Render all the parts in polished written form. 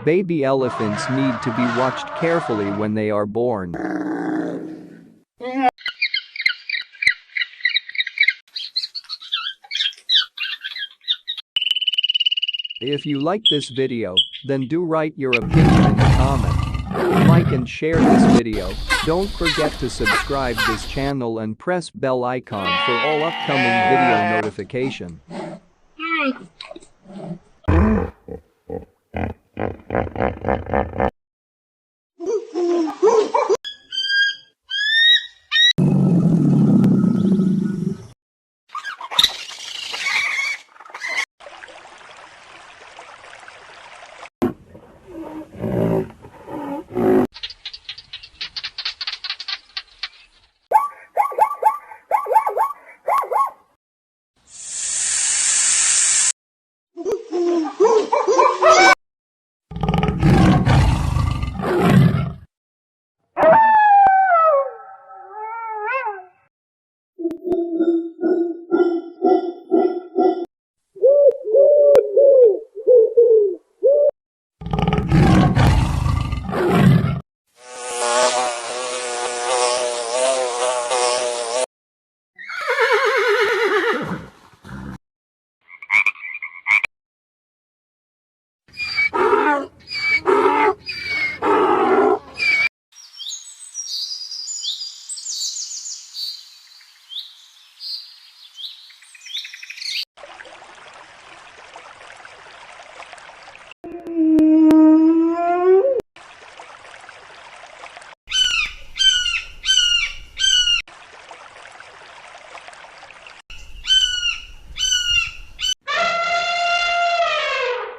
Baby elephants need to be watched carefully when they are born. If you like this video, then do write your opinion in the comment. Like and share this video. Don't forget to subscribe this channel and press bell icon for all upcoming video notification.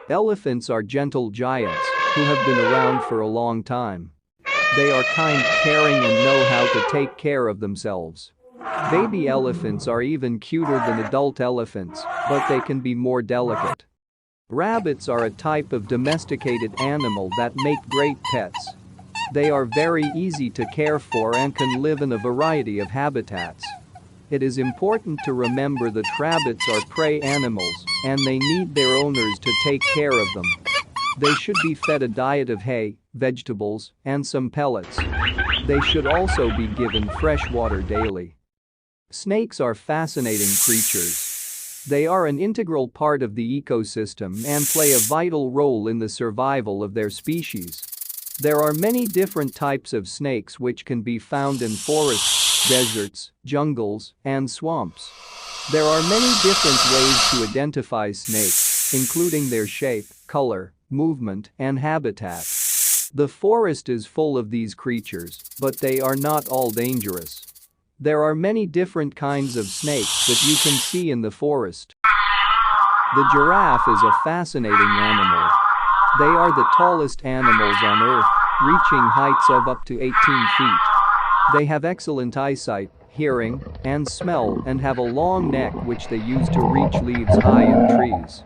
Elephants are gentle giants who have been around for a long time. They are kind, caring, and know how to take care of themselves. Baby elephants are even cuter than adult elephants, but they can be more delicate. Rabbits are a type of domesticated animal that make great pets. They are very easy to care for and can live in a variety of habitats. It is important to remember that rabbits are prey animals and they need their owners to take care of them. They should be fed a diet of hay, vegetables, and some pellets. They should also be given fresh water daily. Snakes are fascinating creatures. They are an integral part of the ecosystem and play a vital role in the survival of their species. There are many different types of snakes which can be found in forests, deserts, jungles, and swamps. There are many different ways to identify snakes, including their shape, color, movement, and habitat. The forest is full of these creatures, but they are not all dangerous. There are many different kinds of snakes that you can see in the forest. The giraffe is a fascinating animal. They are the tallest animals on Earth, reaching heights of up to 18 feet. They have excellent eyesight, hearing, and smell and have a long neck which they use to reach leaves high in trees.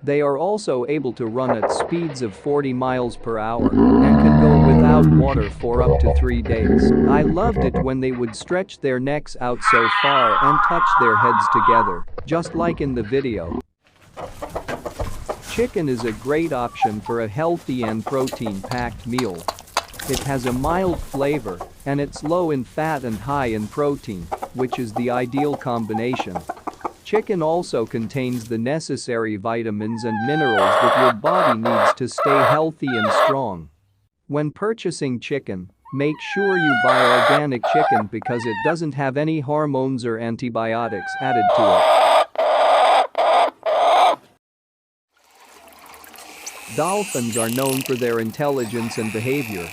They are also able to run at speeds of 40 miles per hour and can go without water for up to 3 days. I loved it when they would stretch their necks out so far and touch their heads together, just like in the video. Chicken is a great option for a healthy and protein-packed meal. It has a mild flavor, and it's low in fat and high in protein, which is the ideal combination. Chicken also contains the necessary vitamins and minerals that your body needs to stay healthy and strong. When purchasing chicken, make sure you buy organic chicken because it doesn't have any hormones or antibiotics added to it. Dolphins are known for their intelligence and behavior.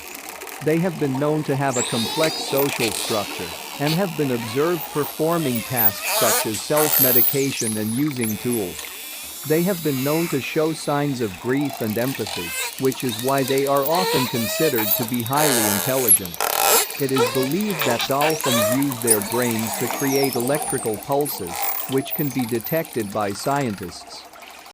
They have been known to have a complex social structure and have been observed performing tasks such as self-medication and using tools. They have been known to show signs of grief and empathy, which is why they are often considered to be highly intelligent. It is believed that dolphins use their brains to create electrical pulses, which can be detected by scientists.